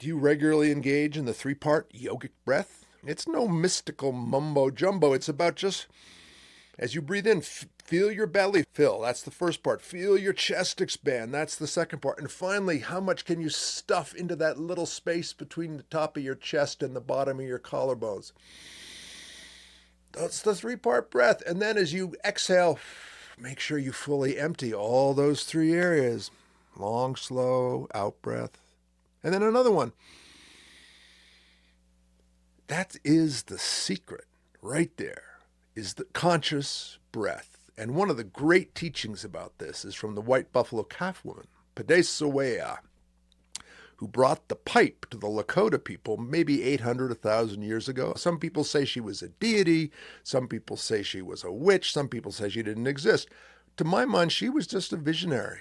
Do you regularly engage in the three-part yogic breath? It's no mystical mumbo jumbo. It's about just as you breathe in, feel your belly fill. That's the first part. Feel your chest expand. That's the second part. And finally, how much can you stuff into that little space between the top of your chest and the bottom of your collarbones? That's the three-part breath. And then as you exhale, make sure you fully empty all those three areas. Long, slow out breath. And then another one. That is the secret right there, is the conscious breath. And one of the great teachings about this is from the white buffalo calf woman, Padesawea, who brought the pipe to the Lakota people maybe 800, 1,000 years ago. Some people say she was a deity. Some people say she was a witch. Some people say she didn't exist. To my mind, she was just a visionary.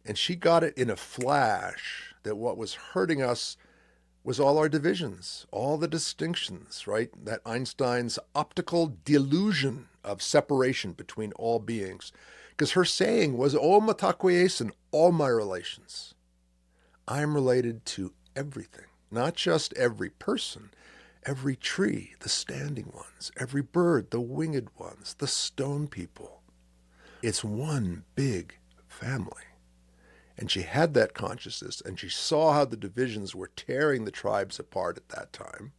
And she got it in a flash that what was hurting us was all our divisions, all the distinctions, right? That Einstein's optical delusion of separation between all beings. Because her saying was, O matakwesen, all my relations. I'm related to everything, not just every person, every tree, the standing ones, every bird, the winged ones, the stone people. It's one big family. And she had that consciousness, and she saw how the divisions were tearing the tribes apart at that time.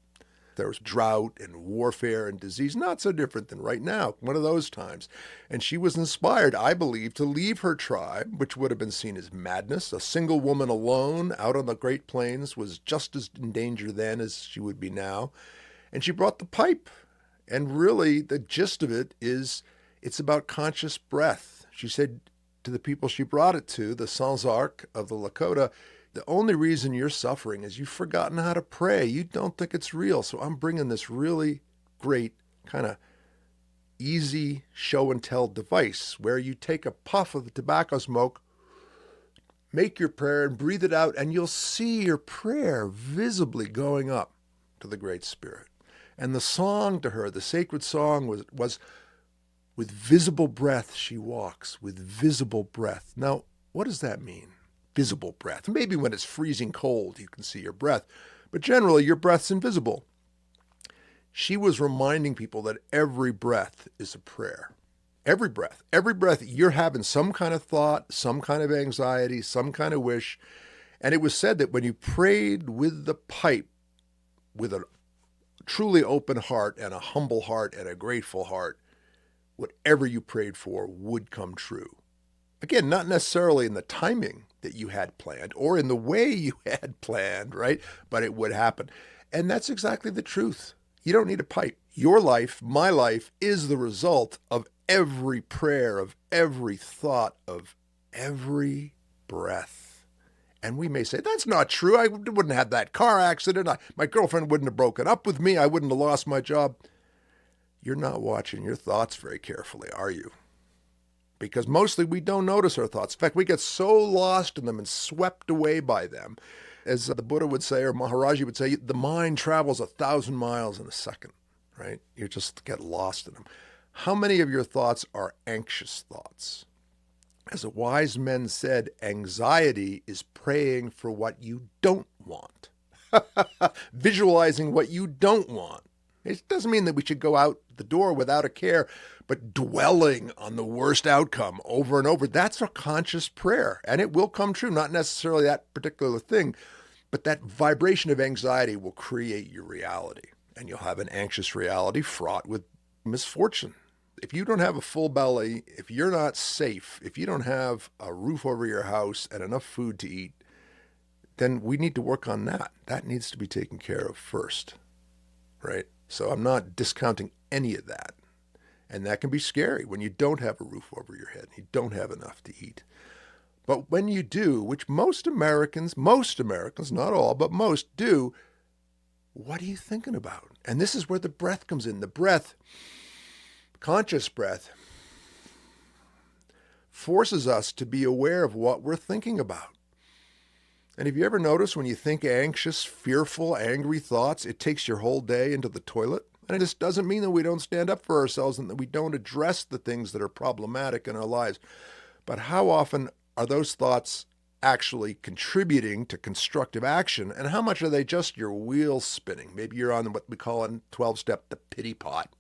There was drought and warfare and disease, not so different than right now, one of those times. And she was inspired, I believe, to leave her tribe, which would have been seen as madness. A single woman alone out on the Great Plains was just as in danger then as she would be now. And she brought the pipe. And really, the gist of it is it's about conscious breath. She said, to the people she brought it to, the Sans Arc of the Lakota, the only reason you're suffering is you've forgotten how to pray. You don't think it's real. So I'm bringing this really great kind of easy show and tell device where you take a puff of the tobacco smoke, make your prayer and breathe it out, and you'll see your prayer visibly going up to the Great Spirit. And the song to her, the sacred song was with visible breath she walks, with visible breath. Now, what does that mean? Visible breath. Maybe when it's freezing cold, you can see your breath, but generally your breath's invisible. She was reminding people that every breath is a prayer. Every breath you're having some kind of thought, some kind of anxiety, some kind of wish. And it was said that when you prayed with the pipe, with a truly open heart and a humble heart and a grateful heart, whatever you prayed for would come true. Again, not necessarily in the timing that you had planned or in the way you had planned, right? But it would happen. And that's exactly the truth. You don't need a pipe. Your life, my life, is the result of every prayer, of every thought, of every breath. And we may say, that's not true. I wouldn't have that car accident. My girlfriend wouldn't have broken up with me. I wouldn't have lost my job. You're not watching your thoughts very carefully, are you? Because mostly we don't notice our thoughts. In fact, we get so lost in them and swept away by them. As the Buddha would say, or Maharaji would say, the mind travels 1,000 miles in a second, right? You just get lost in them. How many of your thoughts are anxious thoughts? As a wise man said, anxiety is praying for what you don't want. Visualizing what you don't want. It doesn't mean that we should go out the door without a care, but dwelling on the worst outcome over and over, that's a conscious prayer, and it will come true. Not necessarily that particular thing, but that vibration of anxiety will create your reality, and you'll have an anxious reality fraught with misfortune. If you don't have a full belly, if you're not safe, if you don't have a roof over your house and enough food to eat, then we need to work on that. That needs to be taken care of first, right? So I'm not discounting any of that. And that can be scary when you don't have a roof over your head, you don't have enough to eat. But when you do, which most Americans, not all, but most do, what are you thinking about? And this is where the breath comes in. The breath, conscious breath, forces us to be aware of what we're thinking about. And have you ever noticed when you think anxious, fearful, angry thoughts, it takes your whole day into the toilet? And it just doesn't mean that we don't stand up for ourselves and that we don't address the things that are problematic in our lives. But how often are those thoughts actually contributing to constructive action, and how much are they just your wheels spinning? Maybe you're on what we call in 12-step the pity pot.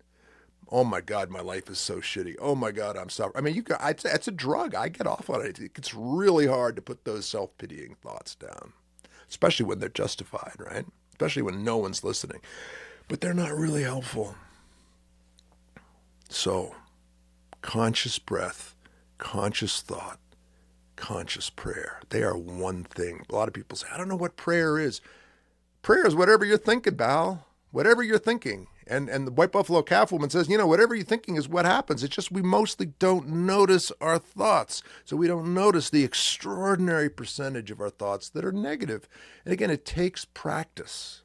Oh my God, my life is so shitty. Oh my God, I'm suffering. I mean, it's a drug. I get off on it. It's really hard to put those self-pitying thoughts down, especially when they're justified, right? Especially when no one's listening. But they're not really helpful. So, conscious breath, conscious thought, conscious prayer. They are one thing. A lot of people say, I don't know what prayer is. Prayer is whatever you're thinking, Val. Whatever you're thinking. And the White Buffalo Calf woman says, whatever you're thinking is what happens. It's just we mostly don't notice our thoughts. So we don't notice the extraordinary percentage of our thoughts that are negative. And again, it takes practice.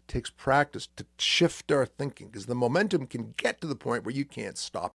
It takes practice to shift our thinking, because the momentum can get to the point where you can't stop